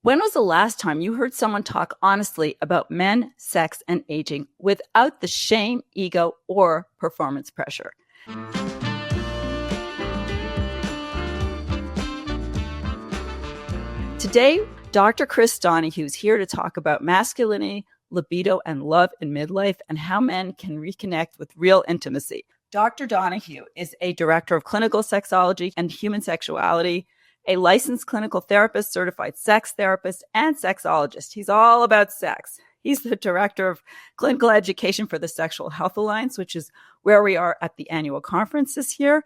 When was the last time you heard someone talk honestly about men, sex, and aging without the shame, ego, or performance pressure? Today, Dr. Chris Donaghue is here to talk about masculinity, libido, and love in midlife, and how men can reconnect with real intimacy. Dr. Donaghue is a director of clinical sexology and human sexuality, a licensed clinical therapist, certified sex therapist, and sexologist. He's all about sex. He's the director of clinical education for the Sexual Health Alliance, which is where we are at the annual conference this year.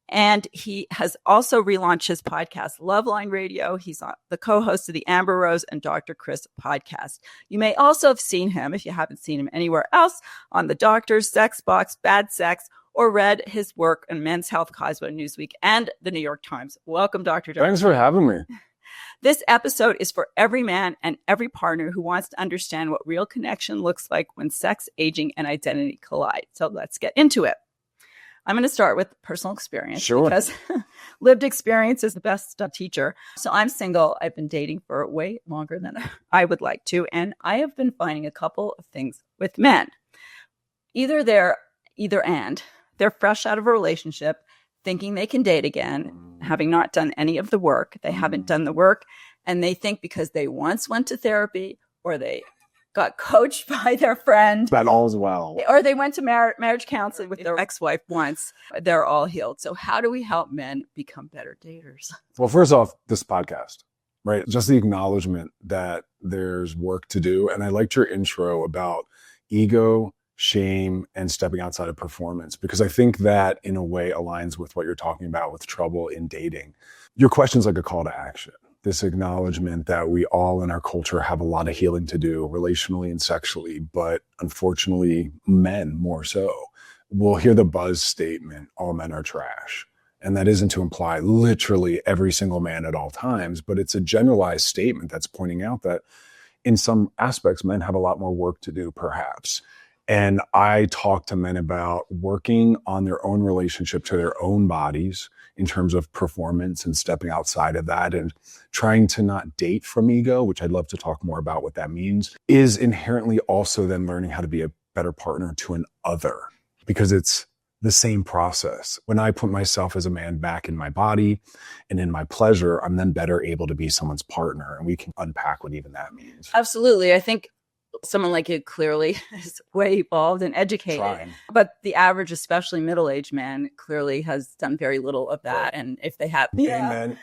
And he has also relaunched his podcast, Loveline Radio. He's the co-host of the Amber Rose and Dr. Chris podcast. You may also have seen him, if you haven't seen him anywhere else, on The Doctors, Sex Box, Bad Sex, or read his work in Men's Health, Cosmo, Newsweek, and the New York Times. Welcome, Dr. Donaghue. Thanks for having me. This episode is for every man and every partner who wants to understand what real connection looks like when sex, aging, and identity collide. So let's get into it. I'm going to start with personal experience. Sure. Because lived experience is the best teacher. So I'm single. I've been dating for way longer than I would like to. And I have been finding a couple of things with men. Either and. They're fresh out of a relationship, thinking they can date again, having not done any of the work. They haven't done the work. And they think because they once went to therapy or they got coached by their friend. That all's well. Or they went to marriage counseling with their ex-wife once. They're all healed. So how do we help men become better daters? Well, first off, this podcast, right? Just the acknowledgement that there's work to do. And I liked your intro about ego, shame, and stepping outside of performance, because I think that in a way aligns with what you're talking about with trouble in dating. Your question's like a call to action. This acknowledgement that we all in our culture have a lot of healing to do relationally and sexually, but unfortunately, men more so will hear the buzz statement, all men are trash. And that isn't to imply literally every single man at all times, but it's a generalized statement that's pointing out that in some aspects, men have a lot more work to do, perhaps. And I talk to men about working on their own relationship to their own bodies in terms of performance and stepping outside of that and trying to not date from ego, which I'd love to talk more about what that means, is inherently also then learning how to be a better partner to an other, because it's the same process. When I put myself as a man back in my body and in my pleasure, I'm then better able to be someone's partner. And we can unpack what even that means. Absolutely. I think someone like you clearly is way evolved and educated. Trying. But the average, especially middle-aged man, clearly has done very little of that. Right. And if they have... Amen.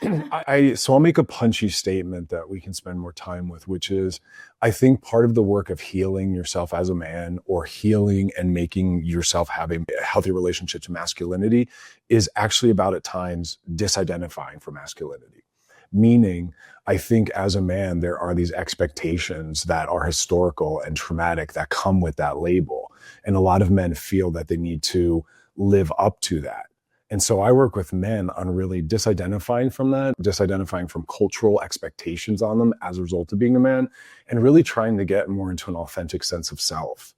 So I'll make a punchy statement that we can spend more time with, which is, I think part of the work of healing yourself as a man or healing and making yourself have a healthy relationship to masculinity is actually about, at times, disidentifying from masculinity. Meaning, I think as a man, there are these expectations that are historical and traumatic that come with that label. And a lot of men feel that they need to live up to that. And so I work with men on really disidentifying from that, disidentifying from cultural expectations on them as a result of being a man, and really trying to get more into an authentic sense of self.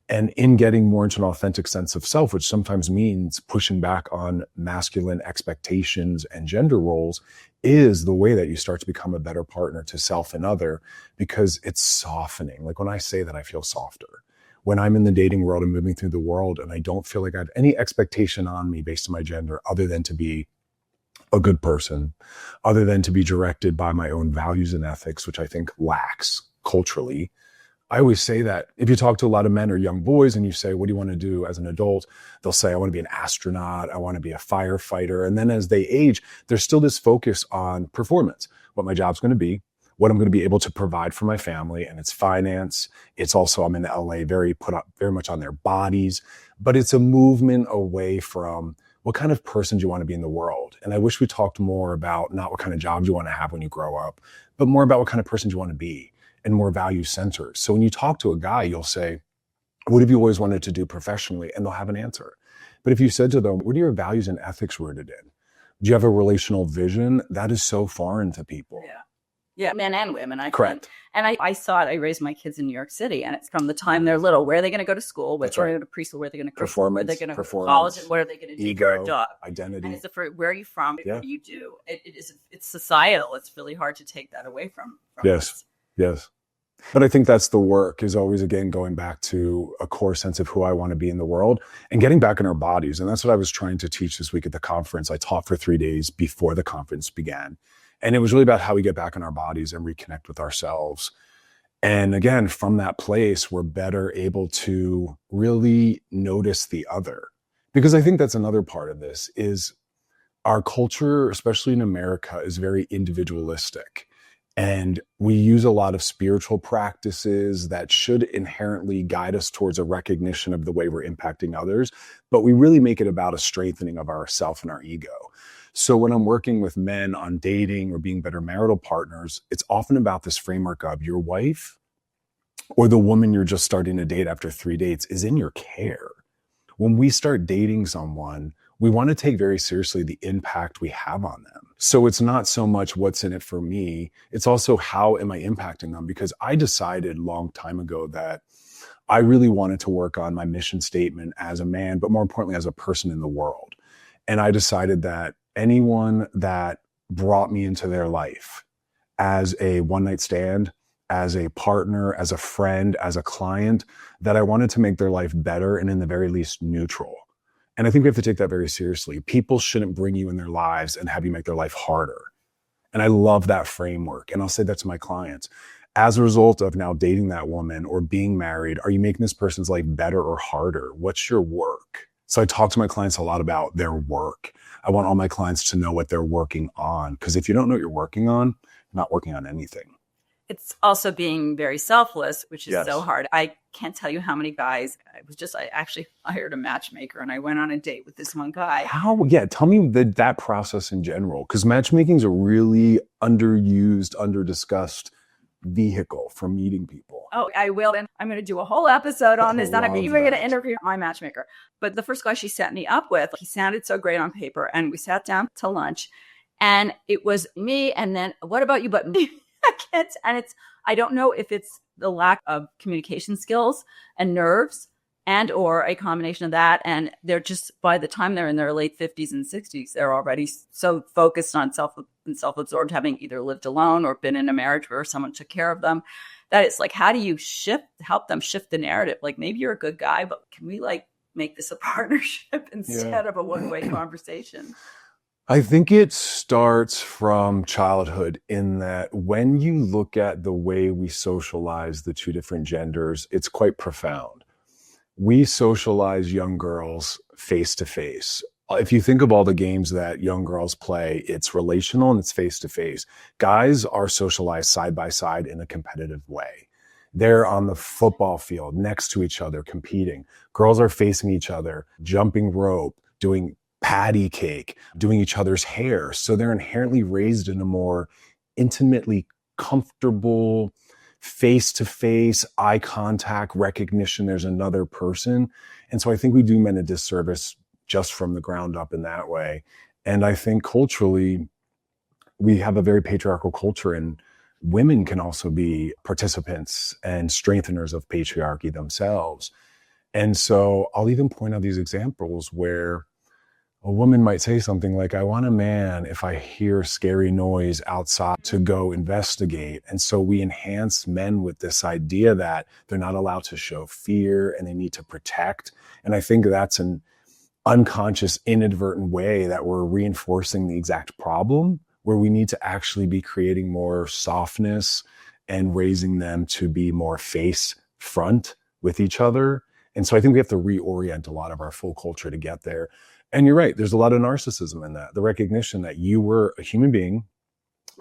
And in getting more into an authentic sense of self, which sometimes means pushing back on masculine expectations and gender roles, is the way that you start to become a better partner to self and other, because it's softening. Like when I say that, I feel softer. When I'm in the dating world and moving through the world and I don't feel like I have any expectation on me based on my gender other than to be a good person, other than to be directed by my own values and ethics, which I think lacks culturally. I always say that if you talk to a lot of men or young boys and you say, what do you want to do as an adult? They'll say, I want to be an astronaut. I want to be a firefighter. And then as they age, there's still this focus on performance, what my job's going to be, what I'm going to be able to provide for my family. And it's finance. It's also, I'm in LA, very much on their bodies, but it's a movement away from what kind of person do you want to be in the world? And I wish we talked more about not what kind of jobs you want to have when you grow up, but more about what kind of person you want to be. And more value centered. So when you talk to a guy, you'll say, what have you always wanted to do professionally? And they'll have an answer. But if you said to them, what are your values and ethics rooted in? Do you have a relational vision? That is so foreign to people. Yeah, men and women, I Correct. think. And I saw it. I raised my kids in New York City, and it's from the time they're little. Where are they going to go to school? Where are they going to preschool? Where are they going to performance? Where are they going to performance, college? And what are they going to do ego, for a job? identity. And where are you from? Yeah. What do you do? It's societal. It's really hard to take that away from yes, us. Yes. But I think that's the work, is always, again, going back to a core sense of who I want to be in the world and getting back in our bodies. And that's what I was trying to teach this week at the conference. I taught for 3 days before the conference began. And it was really about how we get back in our bodies and reconnect with ourselves. And again, from that place, we're better able to really notice the other. Because I think that's another part of this, is our culture, especially in America, is very individualistic. And we use a lot of spiritual practices that should inherently guide us towards a recognition of the way we're impacting others. But we really make it about a strengthening of ourself and our ego. So when I'm working with men on dating or being better marital partners, it's often about this framework of your wife or the woman you're just starting to date after 3 dates is in your care. When we start dating someone, we want to take very seriously the impact we have on them. So it's not so much what's in it for me. It's also how am I impacting them? Because I decided a long time ago that I really wanted to work on my mission statement as a man, but more importantly, as a person in the world. And I decided that anyone that brought me into their life as a one-night stand, as a partner, as a friend, as a client, that I wanted to make their life better and in the very least neutral. And I think we have to take that very seriously. People shouldn't bring you in their lives and have you make their life harder. And I love that framework. And I'll say that to my clients. As a result of now dating that woman or being married, are you making this person's life better or harder? What's your work? So I talk to my clients a lot about their work. I want all my clients to know what they're working on. Because if you don't know what you're working on, you're not working on anything. It's also being very selfless, which is so hard. I can't tell you how many guys, I actually hired a matchmaker and I went on a date with this one guy. How? Yeah, tell me that process in general, because matchmaking is a really underused, underdiscussed vehicle for meeting people. Oh, I will. And I'm going to do a whole episode on this. Then I'm even going to interview my matchmaker. But the first guy she set me up with, he sounded so great on paper. And we sat down to lunch and it was me. And then what about you? But me. I don't know if it's the lack of communication skills and nerves and or a combination of that. And they're just, by the time they're in their late 50s and 60s, they're already so focused on self-absorbed, having either lived alone or been in a marriage where someone took care of them, that it's like, how do you help them shift the narrative? Like, maybe you're a good guy, but can we make this a partnership instead of a one-way conversation? I think it starts from childhood, in that when you look at the way we socialize the two different genders, it's quite profound. We socialize young girls face to face. If you think of all the games that young girls play, it's relational and it's face to face. Guys are socialized side by side in a competitive way. They're on the football field next to each other competing. Girls are facing each other, jumping rope, doing patty cake, doing each other's hair. So they're inherently raised in a more intimately comfortable, face-to-face, eye contact, recognition there's another person. And so I think we do men a disservice just from the ground up in that way. And I think culturally, we have a very patriarchal culture, and women can also be participants and strengtheners of patriarchy themselves. And so I'll even point out these examples where a woman might say something like, I want a man, if I hear scary noise outside, to go investigate. And so we enhance men with this idea that they're not allowed to show fear and they need to protect. And I think that's an unconscious, inadvertent way that we're reinforcing the exact problem, where we need to actually be creating more softness and raising them to be more face front with each other. And so I think we have to reorient a lot of our full culture to get there. And you're right, there's a lot of narcissism in that. The recognition that you were a human being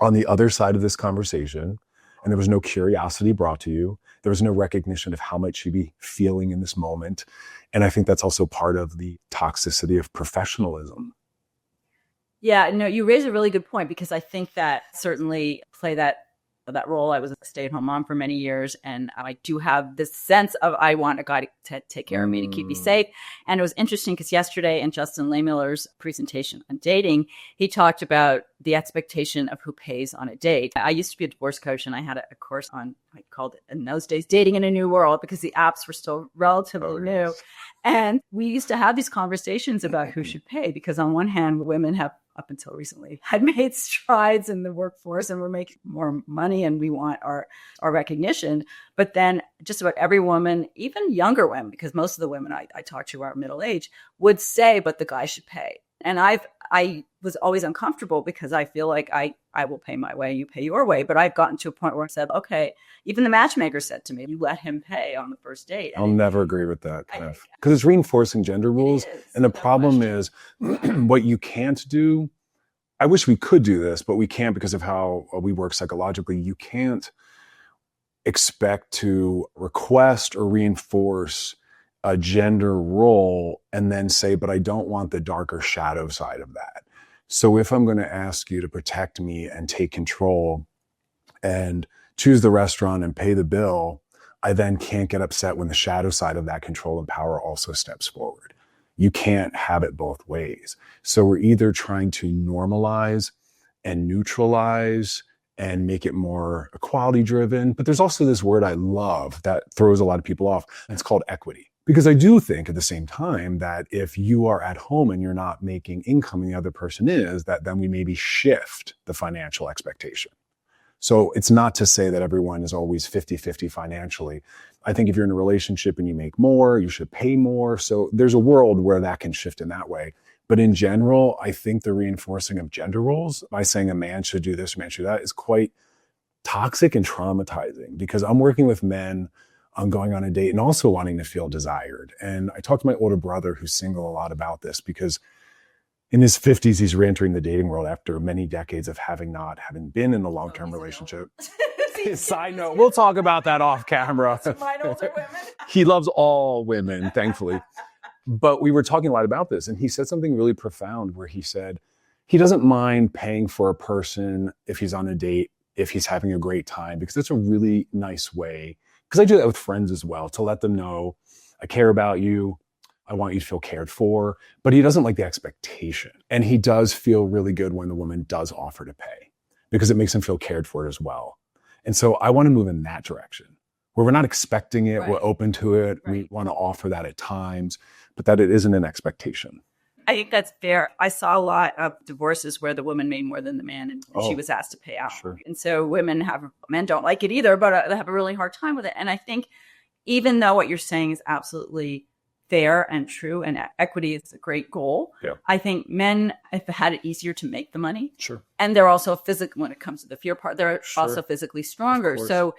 on the other side of this conversation, and there was no curiosity brought to you. There was no recognition of how much you'd be feeling in this moment. And I think that's also part of the toxicity of professionalism. Yeah, no, you raise a really good point, because I think that certainly play that that role. I was a stay-at-home mom for many years, and I do have this sense of I want a guy to take care of me, to keep me safe. And it was interesting because yesterday in Justin Lehmiller's presentation on dating, he talked about the expectation of who pays on a date. I used to be a divorce coach, and I had a course on, I called it in those days, Dating in a New World, because the apps were still relatively new. And we used to have these conversations about who should pay, because on one hand, women have, up until recently, had made strides in the workforce and we're making more money and we want our recognition. But then just about every woman, even younger women, because most of the women I talk to are middle age, would say, but the guy should pay. And I was always uncomfortable because I feel like I will pay my way, you pay your way. But I've gotten to a point where I said, okay, even the matchmaker said to me, you let him pay on the first date. I'll never agree with that, because it's reinforcing gender rules. And the problem is what you can't do. I wish we could do this, but we can't because of how we work psychologically. You can't expect to request or reinforce a gender role and then say, but I don't want the darker shadow side of that. So if I'm going to ask you to protect me and take control and choose the restaurant and pay the bill, I then can't get upset when the shadow side of that control and power also steps forward. You can't have it both ways. So we're either trying to normalize and neutralize and make it more equality driven. But there's also this word I love that throws a lot of people off, and it's called equity. Because I do think at the same time that if you are at home and you're not making income and the other person is, that then we maybe shift the financial expectation. So it's not to say that everyone is always 50-50 financially. I think if you're in a relationship and you make more, you should pay more. So there's a world where that can shift in that way. But in general, I think the reinforcing of gender roles by saying a man should do this, a man should do that is quite toxic and traumatizing, because I'm working with men on going on a date and also wanting to feel desired. And I talked to my older brother who's single a lot about this, because in his 50s, he's re-entering the dating world after many decades of having been in a long-term relationship. Side note, we'll talk about that off camera. He loves all women, thankfully. But we were talking a lot about this, and he said something really profound where he said he doesn't mind paying for a person if he's on a date, if he's having a great time, because it's a really nice way. Because I do that with friends as well, to let them know I care about you. I want you to feel cared for. But he doesn't like the expectation. And he does feel really good when the woman does offer to pay, because it makes him feel cared for as well. And so I want to move in that direction, where we're not expecting it, we're open to it, we want to offer that at times, but that it isn't an expectation. I think that's fair. I saw a lot of divorces where the woman made more than the man and she was asked to pay out. Sure. And so men don't like it either, but they have a really hard time with it. And I think even though what you're saying is absolutely fair and true, and equity is a great goal, I think men have had it easier to make the money. Sure. And they're also physically, when it comes to the fear part, they're also physically stronger. So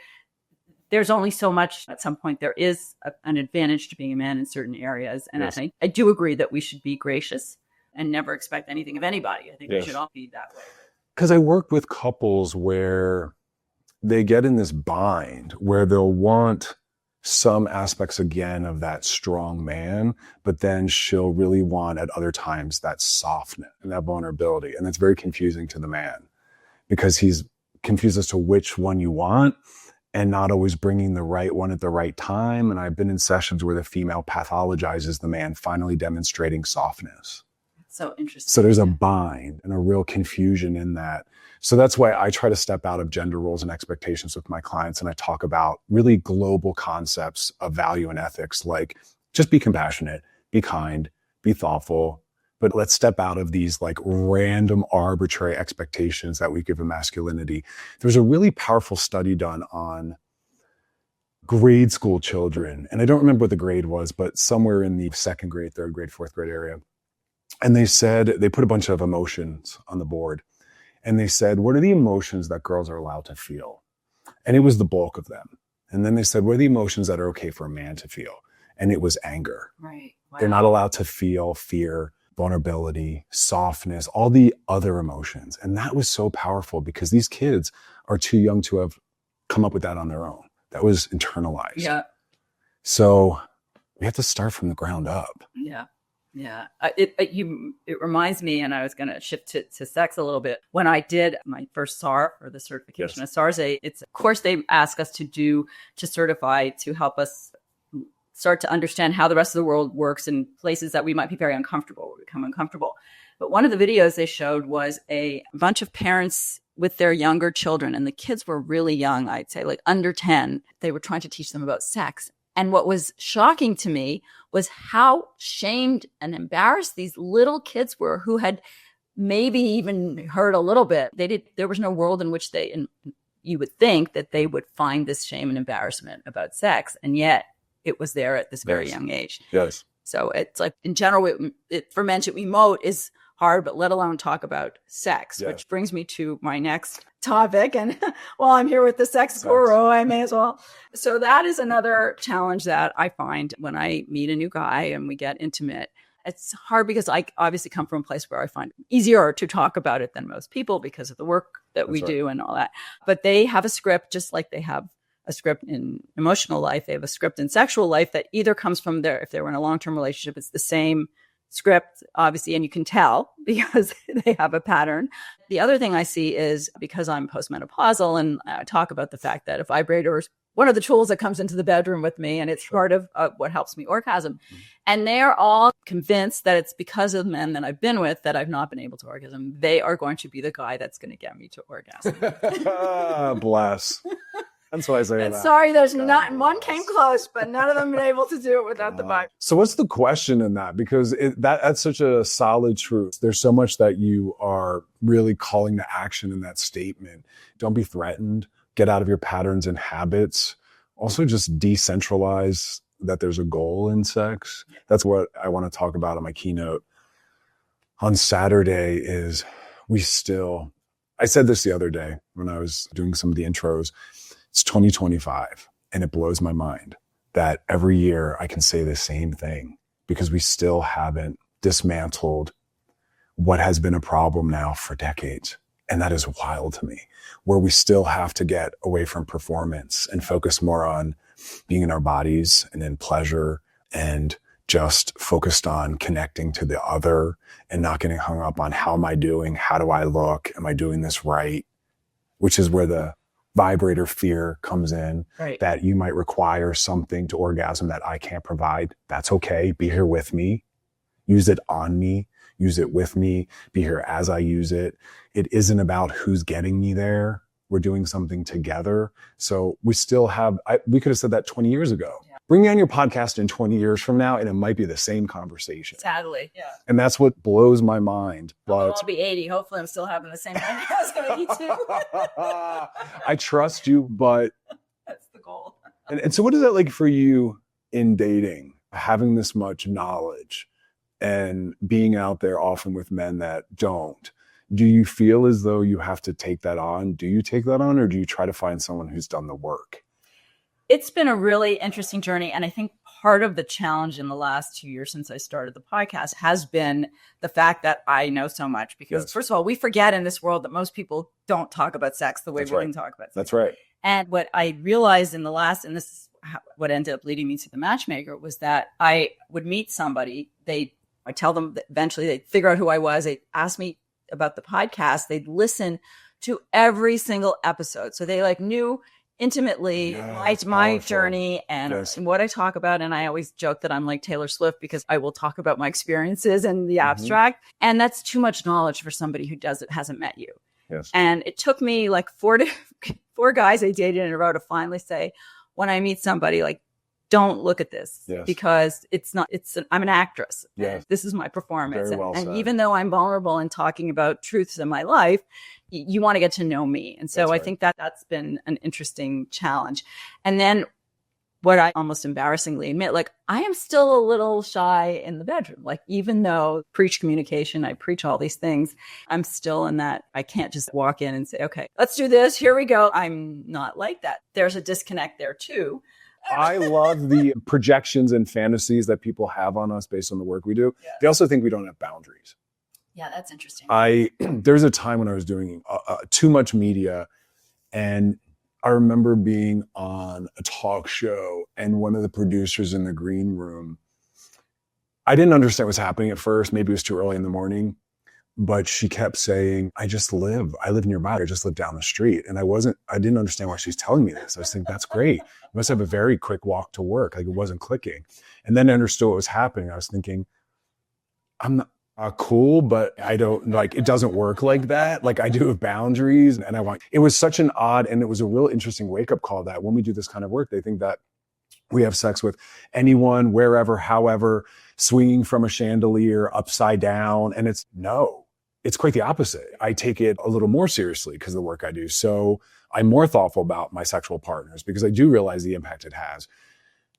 there's only so much. At some point, there is an advantage to being a man in certain areas. And I do agree that we should be gracious and never expect anything of anybody. I think we should all be that way. Because I work with couples where they get in this bind where they'll want some aspects again of that strong man, but then she'll really want at other times that softness and that vulnerability. And that's very confusing to the man, because he's confused as to which one you want and not always bringing the right one at the right time. And I've been in sessions where the female pathologizes the man, finally demonstrating softness. So interesting. So there's a bind and a real confusion in that. So that's why I try to step out of gender roles and expectations with my clients. And I talk about really global concepts of value and ethics, like just be compassionate, be kind, be thoughtful, but let's step out of these like random arbitrary expectations that we give of masculinity. There's a really powerful study done on grade school children. And I don't remember what the grade was, but somewhere in the second grade, third grade, fourth grade area. And they said, they put a bunch of emotions on the board. And they said, what are the emotions that girls are allowed to feel? And it was the bulk of them. And then they said, what are the emotions that are okay for a man to feel? And it was anger. Right. Wow. They're not allowed to feel fear, vulnerability, softness, all the other emotions. And that was so powerful, because these kids are too young to have come up with that on their own. That was internalized. Yeah. So we have to start from the ground up. Yeah. Yeah, it reminds me, and I was going to shift to sex a little bit. When I did my first SAR, or the certification of SARS, it's a course they ask us to do to certify, to help us start to understand how the rest of the world works in places that we might be very uncomfortable, we become uncomfortable. But one of the videos they showed was a bunch of parents with their younger children, and the kids were really young, I'd say like under 10. They were trying to teach them about sex. And what was shocking to me was how shamed and embarrassed these little kids were, who had maybe even heard a little bit. There was no world in which you would think that they would find this shame and embarrassment about sex. And yet it was there at this very young age. Yes. So it's like, in general, for men to emote is hard, but let alone talk about sex, which brings me to my next topic. And while I'm here with the sex guru, I may as well. So that is another challenge that I find when I meet a new guy and we get intimate. It's hard because I obviously come from a place where I find it easier to talk about it than most people because of the work that we do and all that. But they have a script, just like they have a script in emotional life. They have a script in sexual life that either comes from if they were in a long-term relationship, it's the same script, obviously, and you can tell because they have a pattern. The other thing I see is, because I'm postmenopausal, and I talk about the fact that a vibrator is one of the tools that comes into the bedroom with me, and it's part of what helps me orgasm. Mm-hmm. And they're all convinced that it's because of men that I've been with that I've not been able to orgasm. They are going to be the guy that's going to get me to orgasm. Bless. That's why I say that. Sorry, there's not one came close, but none of them been able to do it without the vibe. So what's the question in that? Because that's such a solid truth. There's so much that you are really calling to action in that statement. Don't be threatened. Get out of your patterns and habits. Also, just decentralize that there's a goal in sex. That's what I want to talk about in my keynote on Saturday. Is I said this the other day when I was doing some of the intros. It's 2025, and it blows my mind that every year I can say the same thing, because we still haven't dismantled what has been a problem now for decades. And that is wild to me, where we still have to get away from performance and focus more on being in our bodies and in pleasure, and just focused on connecting to the other and not getting hung up on how am I doing? How do I look? Am I doing this right? Which is where the vibrator fear comes in, that you might require something to orgasm that I can't provide. That's okay. Be here with me. Use it on me. Use it with me. Be here as I use it. It isn't about who's getting me there. We're doing something together. So we still have, we could have said that 20 years ago. Yeah. Bring me on your podcast in 20 years from now, and it might be the same conversation. Sadly, yeah. And that's what blows my mind. But I'll be 80. Hopefully I'm still having the same podcast going to be too. I trust you, but that's the goal. And so what is that like for you in dating, having this much knowledge and being out there often with men that don't? Do you feel as though you have to take that on? Do you take that on, or do you try to find someone who's done the work? It's been a really interesting journey. And I think part of the challenge in the last 2 years since I started the podcast has been the fact that I know so much. Because first of all, we forget in this world that most people don't talk about sex the way we can talk about sex. That's right. And what I realized and this is what ended up leading me to the matchmaker, was that I would meet somebody. I tell them that eventually they'd figure out who I was. They'd ask me about the podcast. They'd listen to every single episode. So they knew intimately my journey and what I talk about. And I always joke that I'm like Taylor Swift, because I will talk about my experiences in the abstract. And that's too much knowledge for somebody who hasn't met you. Yes. And it took me four guys I dated in a row to finally say, when I meet somebody, don't look at this, because I'm an actress. Yes. This is my performance. Very well said. And even though I'm vulnerable in talking about truths in my life, you want to get to know me. And so I think that's been an interesting challenge. And then what I almost embarrassingly admit, I am still a little shy in the bedroom. Even though I preach communication, I preach all these things, I'm still in that. I can't just walk in and say, okay, let's do this. Here we go. I'm not like that. There's a disconnect there too. I love the projections and fantasies that people have on us based on the work we do. Yeah. They also think we don't have boundaries. Yeah, that's interesting. There's a time when I was doing too much media, and I remember being on a talk show, and one of the producers in the green room, I didn't understand what was happening at first. Maybe it was too early in the morning, but she kept saying, I live nearby. I just live down the street. And I didn't understand why she's telling me this. I was thinking, that's great. You must have a very quick walk to work. Like, it wasn't clicking. And then I understood what was happening. I was thinking, I'm not cool, but I don't like, it doesn't work like that. Like, I do have boundaries, and it was such an odd, and it was a real interesting wake up call that when we do this kind of work, they think that we have sex with anyone, wherever, however, swinging from a chandelier, upside down. And it's quite the opposite. I take it a little more seriously because of the work I do. So I'm more thoughtful about my sexual partners because I do realize the impact it has.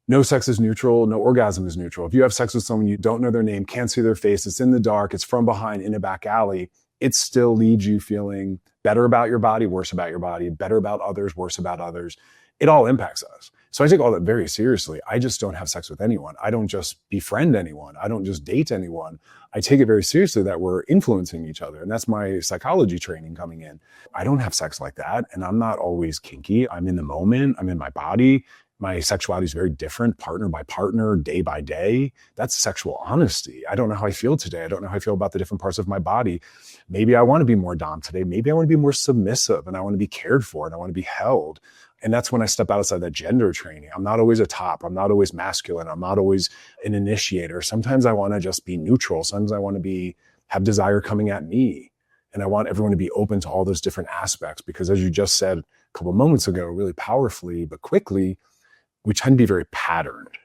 No sex is neutral. No orgasm is neutral. If you have sex with someone, you don't know their name, can't see their face, it's in the dark, it's from behind in a back alley, it still leaves you feeling better about your body, worse about your body, better about others, worse about others. It all impacts us. So I take all that very seriously. I just don't have sex with anyone. I don't just befriend anyone. I don't just date anyone. I take it very seriously that we're influencing each other. And that's my psychology training coming in. I don't have sex like that. And I'm not always kinky. I'm in the moment. I'm in my body. My sexuality is very different, partner by partner, day by day. That's sexual honesty. I don't know how I feel today. I don't know how I feel about the different parts of my body. Maybe I want to be more dom today. Maybe I want to be more submissive, and I want to be cared for, and I want to be held. And that's when I step outside that gender training. I'm not always a top. I'm not always masculine. I'm not always an initiator. Sometimes I want to just be neutral. Sometimes I want to have desire coming at me. And I want everyone to be open to all those different aspects, because as you just said a couple of moments ago, really powerfully, but quickly, we tend to be very patterned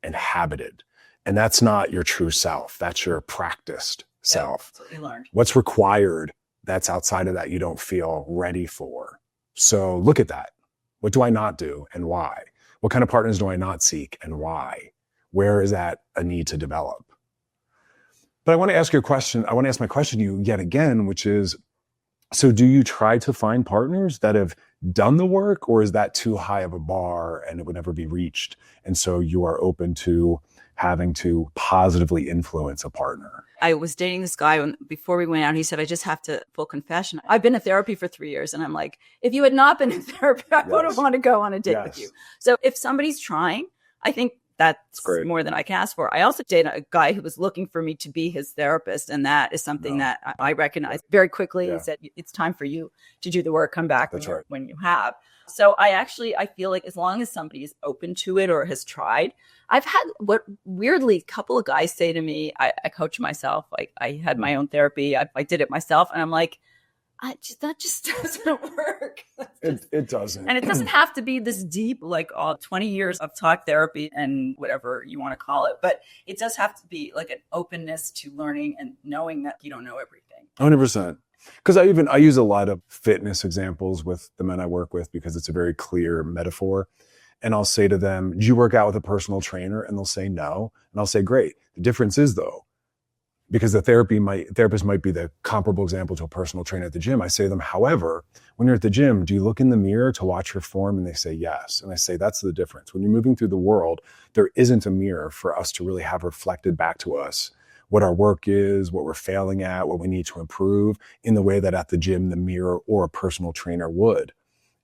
and habited. And that's not your true self. That's your practiced self. That's what you learned. What's required that's outside of that you don't feel ready for. So look at that. What do I not do and why? What kind of partners do I not seek and why? Where is that a need to develop? But I want to ask you a question. I want to ask my question to you yet again, which is, so do you try to find partners that have done the work, or is that too high of a bar and it would never be reached? And so you are open to having to positively influence a partner. I was dating this guy before we went out. He said, I just have to, full confession, I've been in therapy for 3 years. And I'm like, if you had not been in therapy, I wouldn't want to go on a date with you. So if somebody's trying, I think that's great. More than I can ask for. I also dated a guy who was looking for me to be his therapist. And that is something that I recognized very quickly. He said, it's time for you to do the work. Come back when you have. So I feel like as long as somebody is open to it or has tried, I've had weirdly, a couple of guys say to me, I coach myself. Like, I had my own therapy. I did it myself. And I'm like, that just doesn't work. It doesn't. And it doesn't have to be this deep, like all 20 years of talk therapy and whatever you want to call it. But it does have to be like an openness to learning and knowing that you don't know everything. 100%. Because I use a lot of fitness examples with the men I work with because it's a very clear metaphor. And I'll say to them, do you work out with a personal trainer? And they'll say no. And I'll say, great. The difference is though, because the therapist might be the comparable example to a personal trainer at the gym. I say to them, however, when you're at the gym, do you look in the mirror to watch your form? And they say yes. And I say, that's the difference. When you're moving through the world, there isn't a mirror for us to really have reflected back to us what our work is, what we're failing at, what we need to improve in the way that at the gym, the mirror or a personal trainer would.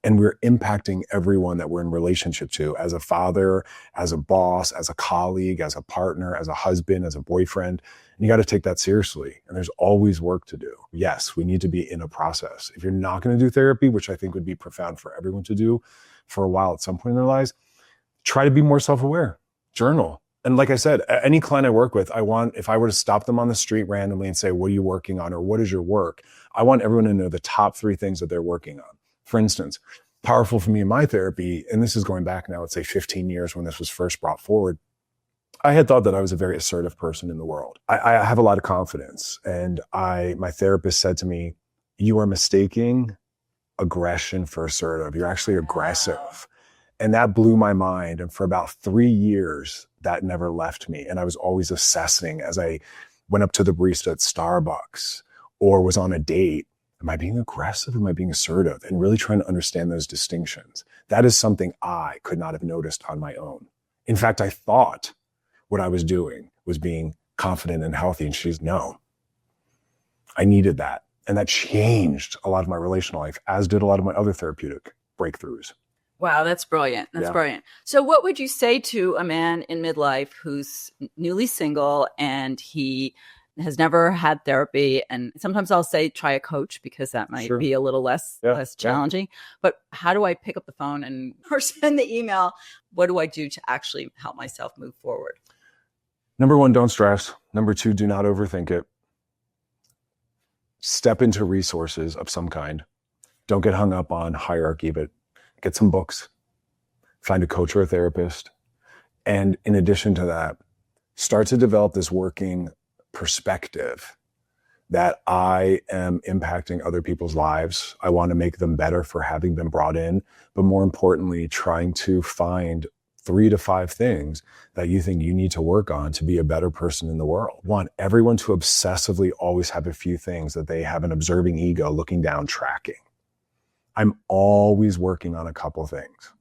And we're impacting everyone that we're in relationship to, as a father, as a boss, as a colleague, as a partner, as a husband, as a boyfriend. And you got to take that seriously. And there's always work to do. Yes, we need to be in a process. If you're not going to do therapy, which I think would be profound for everyone to do for a while at some point in their lives, try to be more self-aware. Journal. And like I said, any client I work with, if I were to stop them on the street randomly and say, what are you working on? Or what is your work? I want everyone to know the top 3 things that they're working on. For instance, powerful for me in my therapy, and this is going back now, let's say 15 years when this was first brought forward, I had thought that I was a very assertive person in the world. I have a lot of confidence. And my therapist said to me, you are mistaking aggression for assertive. You're actually aggressive. And that blew my mind. And for about 3 years, that never left me. And I was always assessing as I went up to the barista at Starbucks or was on a date. Am I being aggressive? Am I being assertive? And really trying to understand those distinctions. That is something I could not have noticed on my own. In fact, I thought what I was doing was being confident and healthy. And she's, no, I needed that. And that changed a lot of my relational life, as did a lot of my other therapeutic breakthroughs. Wow, that's brilliant. That's Yeah. brilliant. So what would you say to a man in midlife who's newly single and he has never had therapy? And sometimes I'll say try a coach because that might Sure. be a little less challenging. But how do I pick up the phone and or send the email? What do I do to actually help myself move forward? Number one, don't stress. Number two, do not overthink it. Step into resources of some kind. Don't get hung up on hierarchy, but get some books, find a coach or a therapist. And in addition to that, start to develop this working perspective that I am impacting other people's lives. I want to make them better for having been brought in, but more importantly, trying to find 3 to 5 things that you think you need to work on to be a better person in the world. I want everyone to obsessively always have a few things that they have an observing ego looking down, tracking. I'm always working on a couple things.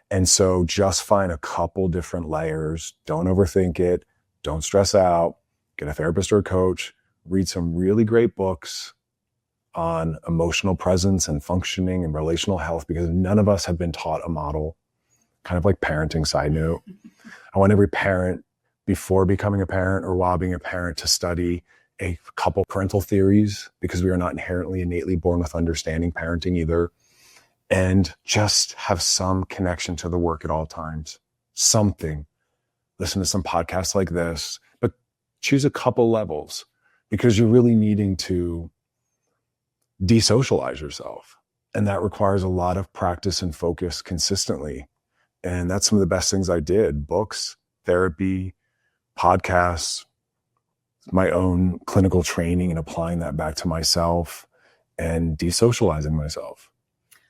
And so just find a couple different layers. Don't overthink it. Don't stress out. Get a therapist or a coach. Read some really great books on emotional presence and functioning and relational health, because none of us have been taught a model. Kind of like parenting side note. I want every parent, before becoming a parent or while being a parent, to study a couple parental theories, because we are not inherently innately born with understanding parenting either. And just have some connection to the work at all times. Something. Listen to some podcasts like this, but choose a couple levels, because you're really needing to desocialize yourself. And that requires a lot of practice and focus consistently. And that's some of the best things I did: books, therapy, podcasts, my own clinical training, and applying that back to myself and desocializing myself.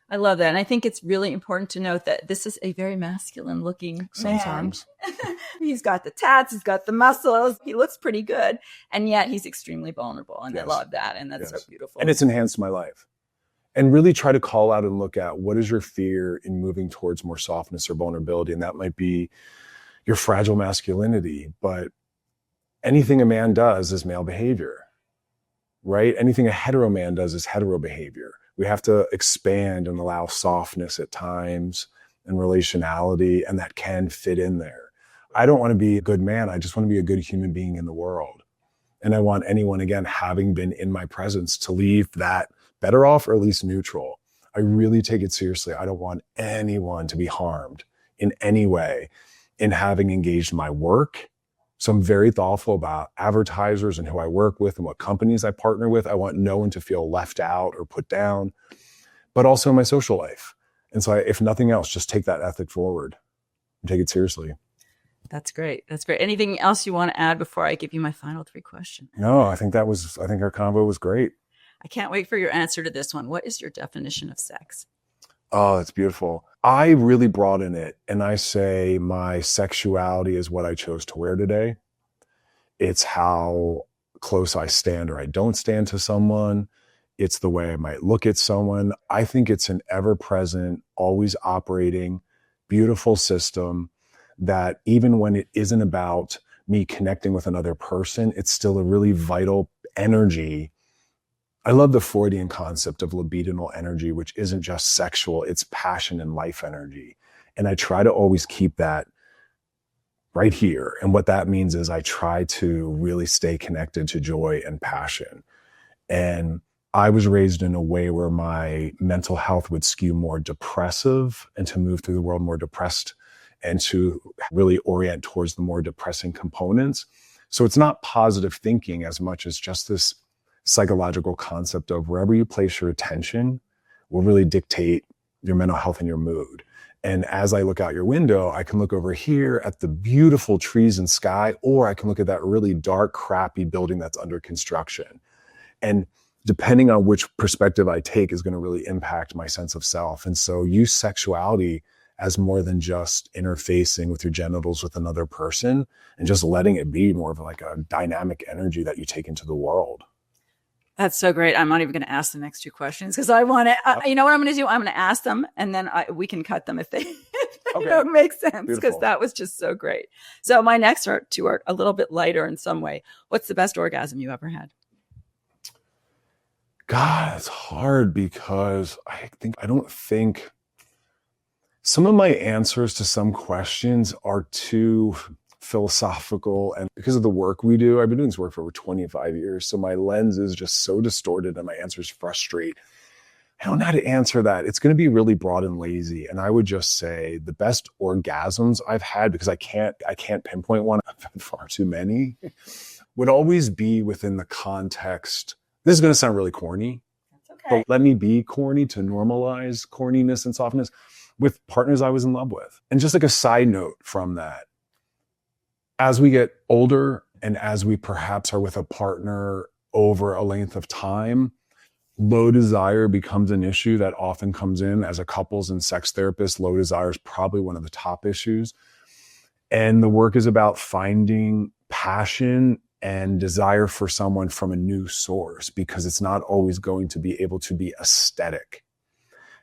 I love that. And I think it's really important to note that this is a very masculine looking Sometimes. man. He's got the tats, he's got the muscles, he looks pretty good. And yet he's extremely vulnerable. And I love that. And that's so beautiful. And it's enhanced my life. And really try to call out and look at, what is your fear in moving towards more softness or vulnerability? And that might be your fragile masculinity, but anything a man does is male behavior, right? Anything a hetero man does is hetero behavior. We have to expand and allow softness at times and relationality, and that can fit in there. I don't want to be a good man. I just want to be a good human being in the world. And I want anyone, again, having been in my presence, to leave that better off or at least neutral. I really take it seriously. I don't want anyone to be harmed in any way in having engaged my work. So I'm very thoughtful about advertisers and who I work with and what companies I partner with. I want no one to feel left out or put down, but also in my social life. And so if nothing else, just take that ethic forward and take it seriously. That's great. That's great. Anything else you want to add before I give you my final 3 questions? No, I think our convo was great. I can't wait for your answer to this one. What is your definition of sex? Oh, that's beautiful. I really broaden it, and I say my sexuality is what I chose to wear today. It's how close I stand or I don't stand to someone. It's the way I might look at someone. I think it's an ever-present, always operating, beautiful system that even when it isn't about me connecting with another person, it's still a really vital energy. I love the Freudian concept of libidinal energy, which isn't just sexual, it's passion and life energy. And I try to always keep that right here. And what that means is I try to really stay connected to joy and passion. And I was raised in a way where my mental health would skew more depressive, and to move through the world more depressed and to really orient towards the more depressing components. So it's not positive thinking as much as just this psychological concept of wherever you place your attention will really dictate your mental health and your mood. And as I look out your window, I can look over here at the beautiful trees and sky, or I can look at that really dark, crappy building that's under construction. And depending on which perspective I take is going to really impact my sense of self. And so use sexuality as more than just interfacing with your genitals with another person, and just letting it be more of like a dynamic energy that you take into the world. That's so great. I'm not even going to ask the next 2 questions because I want to, you know what I'm going to do? I'm going to ask them, and then we can cut them if they, don't make sense, because that was just so great. So my next 2 are a little bit lighter in some way. What's the best orgasm you ever had? God, it's hard because I don't think Some of my answers to some questions are too philosophical, and because of the work we do, I've been doing this work for over 25 years. So my lens is just so distorted and my answers frustrate. I don't know how to answer that. It's going to be really broad and lazy. And I would just say the best orgasms I've had, because I can't pinpoint one, I've had far too many, would always be within the context. This is going to sound really corny, but let me be corny to normalize corniness and softness with partners I was in love with. And just like a side note from that, as we get older and as we perhaps are with a partner over a length of time, low desire becomes an issue that often comes in as a couples and sex therapist. Low desire is probably one of the top issues. And the work is about finding passion and desire for someone from a new source, because it's not always going to be able to be aesthetic.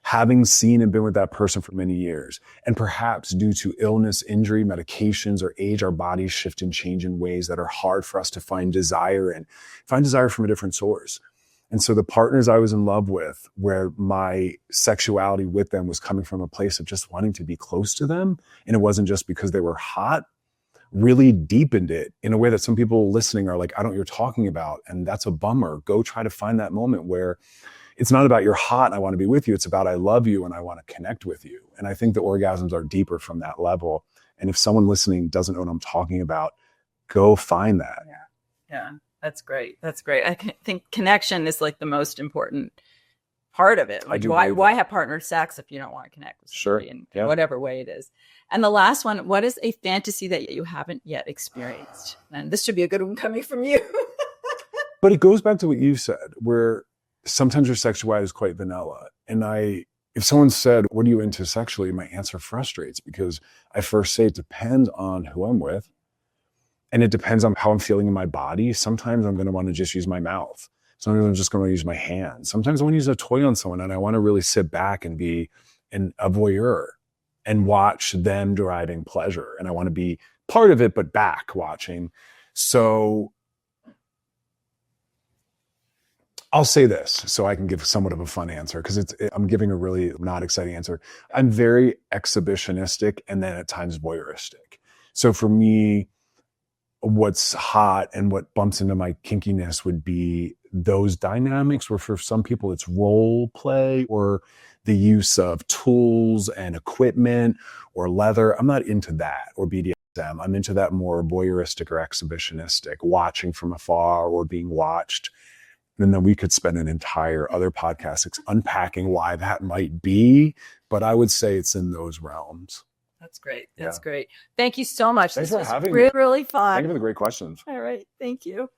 Having seen and been with that person for many years, and perhaps due to illness, injury, medications, or age, our bodies shift and change in ways that are hard for us to find desire from a different source. And so the partners I was in love with, where my sexuality with them was coming from a place of just wanting to be close to them, and it wasn't just because they were hot, really deepened it in a way that some people listening are like, I don't know what you're talking about. And that's a bummer. Go try to find that moment where it's not about you're hot and I want to be with you. It's about I love you and I want to connect with you. And I think the orgasms are deeper from that level. And if someone listening doesn't know what I'm talking about, go find that. Yeah. That's great. That's great. I think connection is like the most important part of it. Like why have partner sex if you don't want to connect with somebody in whatever way it is? And the last one, what is a fantasy that you haven't yet experienced? And this should be a good one coming from you. But it goes back to what you said, where sometimes your sexuality is quite vanilla. And if someone said, what are you into sexually? My answer frustrates, because I first say it depends on who I'm with. And it depends on how I'm feeling in my body. Sometimes I'm going to want to just use my mouth. Sometimes I'm just going to use my hands. Sometimes I want to use a toy on someone and I want to really sit back and be a voyeur and watch them deriving pleasure. And I want to be part of it, but back watching. So I'll say this so I can give somewhat of a fun answer, because I'm giving a really not exciting answer. I'm very exhibitionistic and then at times voyeuristic. So for me, what's hot and what bumps into my kinkiness would be those dynamics where for some people it's role play or the use of tools and equipment or leather. I'm not into that, or BDSM. I'm into that more voyeuristic or exhibitionistic, watching from afar or being watched. And then we could spend an entire other podcast unpacking why that might be. But I would say it's in those realms. That's great. That's great. Thank you so much. Thanks for having me. me. Really fun. Thank you for the great questions. All right. Thank you.